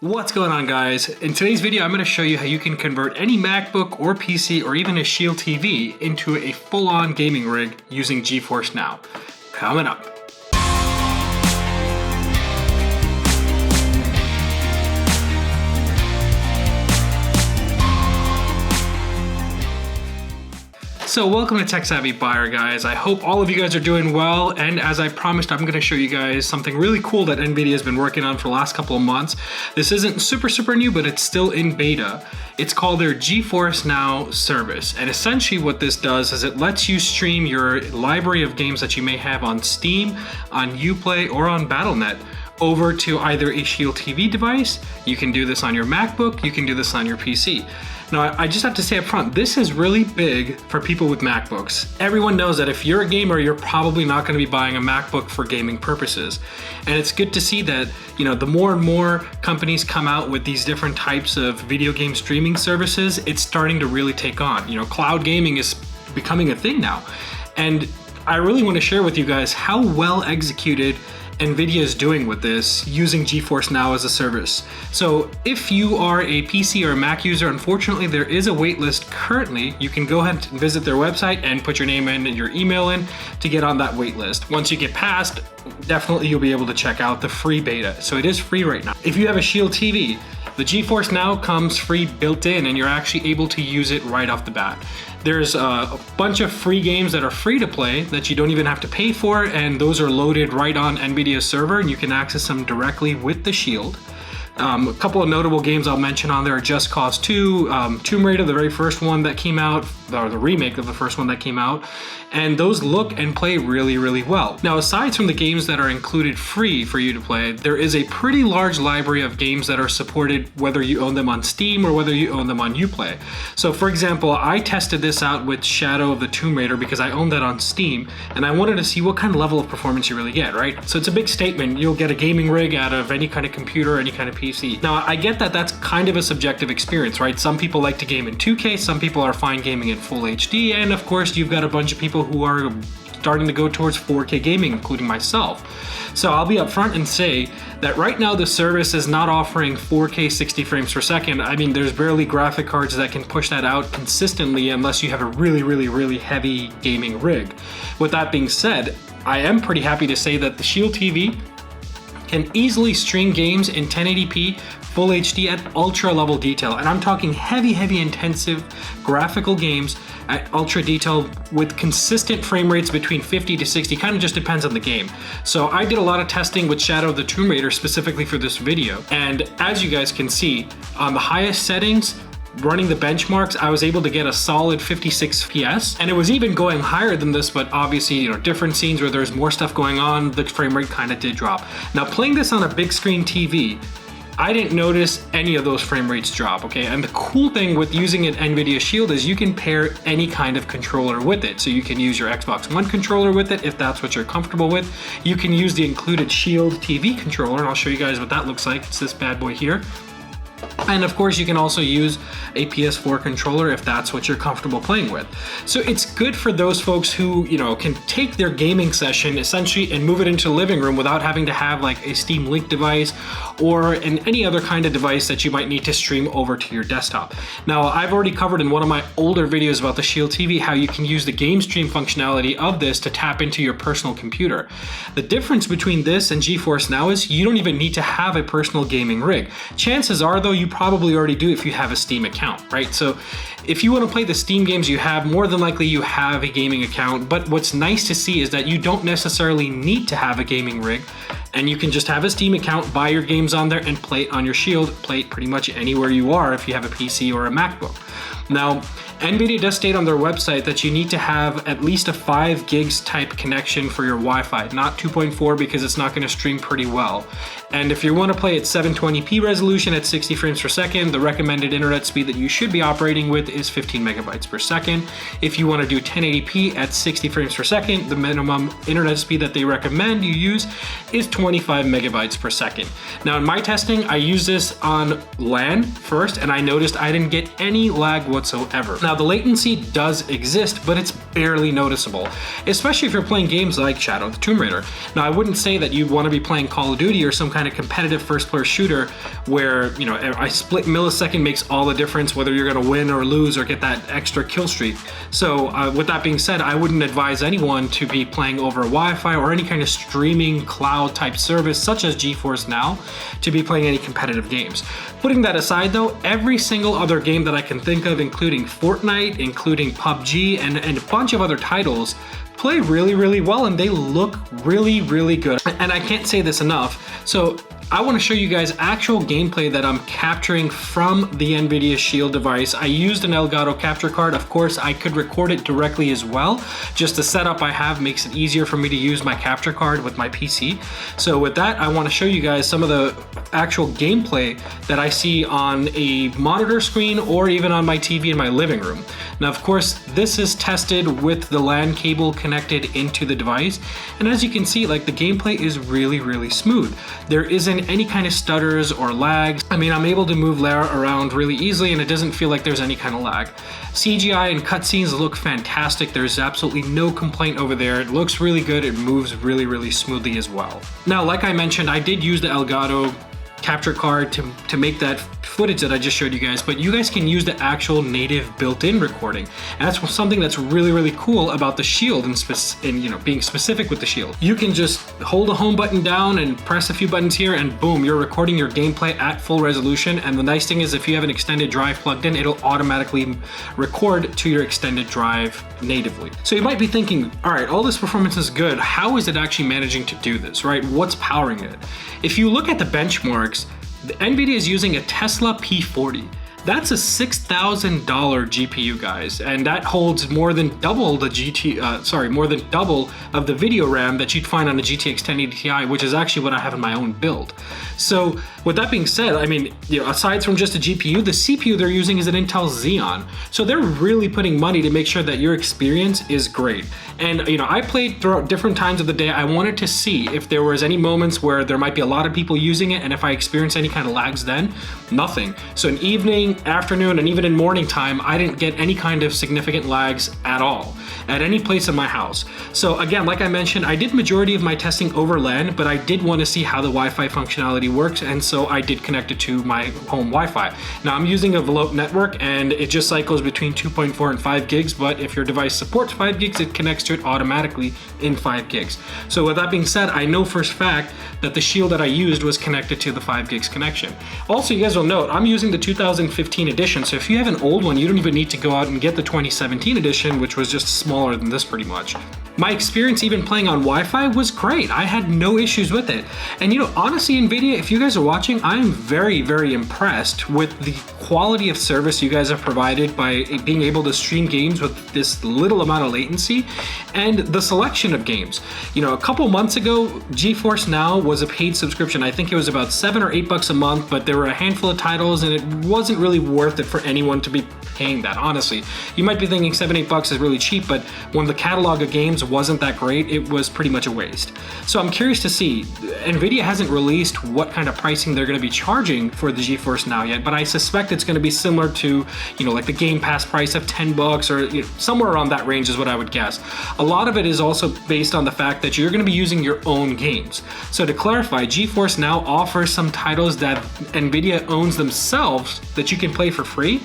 What's going on, guys? In today's video, I'm going to show you how you can convert any MacBook or PC or even a Shield TV into a full-on gaming rig using GeForce Now. Coming up. So welcome to Tech Savvy Buyer, guys. I hope all of you guys are doing well, and as I promised, I'm going to show you guys something really cool that Nvidia has been working on for the last couple of months. This isn't super new, but it's still in beta. It's called their GeForce Now service, and essentially what this does is it lets you stream your library of games that you may have on Steam, on Uplay, or on Battle.net over to either a Shield TV device. You can do this on your MacBook, you can do this on your PC. Now, I just have to say up front, this is really big for people with MacBooks. Everyone knows that if you're a gamer, you're probably not going to be buying a MacBook for gaming purposes. And it's good to see that, the more and more companies come out with these different types of video game streaming services, it's starting to really take on. Cloud gaming is becoming a thing now. And I really want to share with you guys how well executed Nvidia is doing with this using GeForce Now as a service. So if you are a PC or a Mac user, unfortunately there is a waitlist currently. You can go ahead and visit their website and put your name in and your email in to get on that waitlist. Once you get past, definitely you'll be able to check out the free beta. So it is free right now. If you have a Shield TV, the GeForce Now comes free built in, and you're actually able to use it right off the bat. There's a bunch of free games that are free to play that you don't even have to pay for, and those are loaded right on Nvidia's server, and you can access them directly with the Shield. A couple of notable games I'll mention on there are Just Cause 2, Tomb Raider, the very first one that came out, or the remake of the first one that came out, and those look and play really well. Now, aside from the games that are included free for you to play, there is a pretty large library of games that are supported whether you own them on Steam or whether you own them on Uplay. So for example, I tested this out with Shadow of the Tomb Raider because I own that on Steam, and I wanted to see what kind of level of performance you really get, right? So it's a big statement. You'll get a gaming rig out of any kind of computer, any kind of PC. Now, I get that that's kind of a subjective experience, right? Some people like to game in 2K, some people are fine gaming in full HD, and of course, you've got a bunch of people who are starting to go towards 4K gaming, including myself. So I'll be upfront and say that right now the service is not offering 4K 60 frames per second. I mean, there's barely graphic cards that can push that out consistently unless you have a really heavy gaming rig. With that being said, I am pretty happy to say that the Shield TV can easily stream games in 1080p full HD at ultra level detail, and I'm talking heavy intensive graphical games at ultra detail with consistent frame rates between 50 to 60, kind of just depends on the game. So I did a lot of testing with Shadow of the Tomb Raider specifically for this video, and as you guys can see, on the highest settings, running the benchmarks, I was able to get a solid 56 FPS, and it was even going higher than this, but obviously, different scenes where there's more stuff going on, the frame rate kind of did drop. Now, playing this on a big screen TV, I didn't notice any of those frame rates drop, okay? And the cool thing with using an Nvidia Shield is you can pair any kind of controller with it. So you can use your Xbox One controller with it if that's what you're comfortable with. You can use the included Shield TV controller, and I'll show you guys what that looks like. It's this bad boy here. And of course, you can also use a PS4 controller if that's what you're comfortable playing with. So it's good for those folks who, can take their gaming session essentially and move it into the living room without having to have like a Steam Link device or any other kind of device that you might need to stream over to your desktop. Now, I've already covered in one of my older videos about the Shield TV how you can use the game stream functionality of this to tap into your personal computer. The difference between this and GeForce Now is you don't even need to have a personal gaming rig. Chances are, though, you probably already do if you have a Steam account, right? So if you want to play the Steam games you have, more than likely you have a gaming account, but what's nice to see is that you don't necessarily need to have a gaming rig, and you can just have a Steam account, buy your games on there, and play it on your Shield, play it pretty much anywhere you are if you have a PC or a MacBook. Now, Nvidia does state on their website that you need to have at least a 5 gigs type connection for your Wi-Fi, not 2.4 because it's not going to stream pretty well. And if you want to play at 720p resolution at 60 frames per second, the recommended internet speed that you should be operating with is 15 megabytes per second. If you want to do 1080p at 60 frames per second, the minimum internet speed that they recommend you use is 25 megabytes per second. Now, in my testing, I used this on LAN first, and I noticed I didn't get any lag whatsoever. Now, the latency does exist, but it's barely noticeable, especially if you're playing games like Shadow of the Tomb Raider. Now, I wouldn't say that you'd want to be playing Call of Duty or some kind of competitive first-player shooter where, you know, a split millisecond makes all the difference whether you're going to win or lose or get that extra kill streak. So with that being said, I wouldn't advise anyone to be playing over Wi-Fi or any kind of streaming cloud type service such as GeForce Now to be playing any competitive games. Putting that aside though, every single other game that I can think of, including Fortnite, including PUBG, and a bunch of other titles, play really, really well, and they look really, really good. And I can't say this enough. So I want to show you guys actual gameplay that I'm capturing from the Nvidia Shield device. I used an Elgato capture card. Of course, I could record it directly as well. Just the setup I have makes it easier for me to use my capture card with my PC. So with that, I want to show you guys some of the actual gameplay that I see on a monitor screen or even on my TV in my living room. Now, of course, this is tested with the LAN cable connected into the device. And as you can see, like, the gameplay is really, really smooth. There isn't any kind of stutters or lags. I mean, I'm able to move Lara around really easily and it doesn't feel like there's any kind of lag. CGI and cutscenes look fantastic. There's absolutely no complaint over there. It looks really good. It moves really, really smoothly as well. Now, like I mentioned, I did use the Elgato capture card to make that footage that I just showed you guys, but you guys can use the actual native built-in recording. And that's something that's really, really cool about the Shield and you know, being specific with the Shield. You can just hold a home button down and press a few buttons here and boom, you're recording your gameplay at full resolution. And the nice thing is if you have an extended drive plugged in, it'll automatically record to your extended drive natively. So you might be thinking, all right, all this performance is good. How is it actually managing to do this, right? What's powering it? If you look at the benchmarks, the Nvidia is using a Tesla P40. That's a $6,000 GPU, guys, and that holds more than double the more than double of the video RAM that you'd find on a GTX 1080 Ti, which is actually what I have in my own build. So with that being said, I mean, you know, aside from just a GPU, the CPU they're using is an Intel Xeon. So they're really putting money to make sure that your experience is great. And, you know, I played throughout different times of the day. I wanted to see if there was any moments where there might be a lot of people using it, and if I experienced any kind of lags then, nothing. So in evening, afternoon, and even in morning time, I didn't get any kind of significant lags at all at any place in my house. So again, like I mentioned, I did majority of my testing over LAN, but I did want to see how the Wi-Fi functionality works, and so I did connect it to my home Wi-Fi. Now I'm using a Velope network, and it just cycles between 2.4 and 5 gigs, but if your device supports 5 gigs, it connects to it automatically in 5 gigs. So with that being said, I know for a fact that the Shield that I used was connected to the 5 gigs connection. Also, you guys will note, I'm using the 2015 edition, so if you have an old one, you don't even need to go out and get the 2017 edition, which was just smaller than this pretty much. My experience even playing on Wi-Fi was great. I had no issues with it. And you know, honestly, Nvidia, if you guys are watching, I'm very, very impressed with the quality of service you guys have provided by being able to stream games with this little amount of latency and the selection of games. You know, a couple months ago, GeForce Now was a paid subscription. I think it was about $7 or $8 a month, but there were a handful of titles and it wasn't really worth it for anyone to be paying that, honestly. You might be thinking $7, $8 is really cheap, but when the catalog of games wasn't that great, it was pretty much a waste. So I'm curious to see, Nvidia hasn't released what kind of pricing they're going to be charging for the GeForce Now yet, but I suspect it's going to be similar to, you know, like the Game Pass price of $10 or, you know, somewhere around that range is what I would guess. A lot of it is also based on the fact that you're going to be using your own games. So to clarify, GeForce Now offers some titles that Nvidia owns themselves that you can play for free.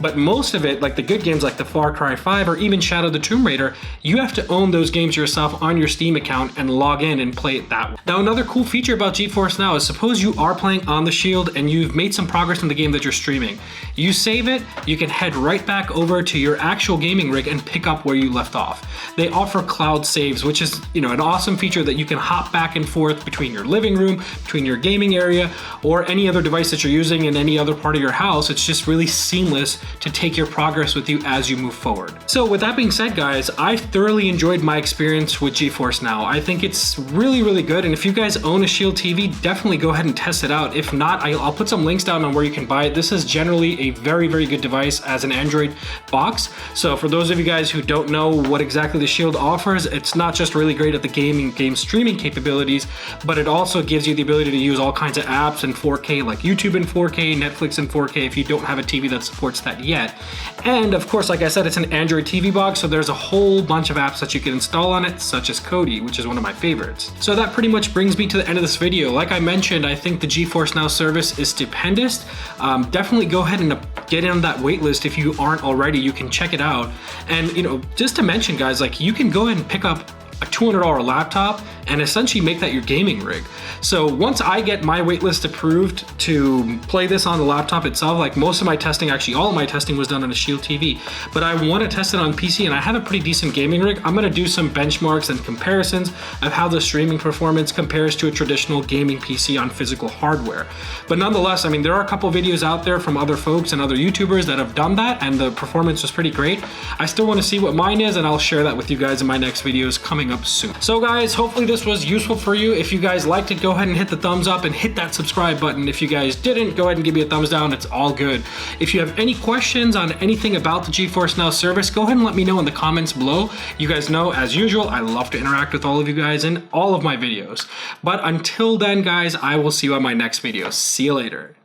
But most of it, like the good games like the Far Cry 5 or even Shadow of the Tomb Raider, you have to own those games yourself on your Steam account and log in and play it that way. Now, another cool feature about GeForce Now is suppose you are playing on the Shield and you've made some progress in the game that you're streaming. You save it, you can head right back over to your actual gaming rig and pick up where you left off. They offer cloud saves, which is, you know, an awesome feature that you can hop back and forth between your living room, between your gaming area, or any other device that you're using in any other part of your house. It's just really seamless to take your progress with you as you move forward. So with that being said, guys, I thoroughly enjoyed my experience with GeForce Now. I think it's really, really good. And if you guys own a Shield TV, definitely go ahead and test it out. If not, I'll put some links down on where you can buy it. This is generally a very, very good device as an Android box. So for those of you guys who don't know what exactly the Shield offers, it's not just really great at the game streaming capabilities, but it also gives you the ability to use all kinds of apps in 4K, like YouTube in 4K, Netflix in 4K, if you don't have a TV that supports that that yet. And of course, like I said, it's an Android TV box, so there's a whole bunch of apps that you can install on it, such as Kodi, which is one of my favorites. So that pretty much brings me to the end of this video. Like I mentioned, I think the GeForce Now service is stupendous. Definitely go ahead and get in on that waitlist if you aren't already. You can check it out. And you know, just to mention, guys, like you can go ahead and pick up a $200 laptop and essentially make that your gaming rig. So once I get my waitlist approved to play this on the laptop itself, like most of my testing, actually all of my testing was done on a Shield TV, but I want to test it on PC and I have a pretty decent gaming rig. I'm going to do some benchmarks and comparisons of how the streaming performance compares to a traditional gaming PC on physical hardware. But nonetheless, I mean, there are a couple videos out there from other folks and other YouTubers that have done that and the performance was pretty great. I still want to see what mine is and I'll share that with you guys in my next videos coming up soon. So guys, hopefully this was useful for you. If you guys liked it, go ahead and hit the thumbs up and hit that subscribe button. If you guys didn't, go ahead and give me a thumbs down. It's all good. If you have any questions on anything about the GeForce Now service, go ahead and let me know in the comments below. You guys know, as usual, I love to interact with all of you guys in all of my videos. But until then, guys, I will see you on my next video. See you later.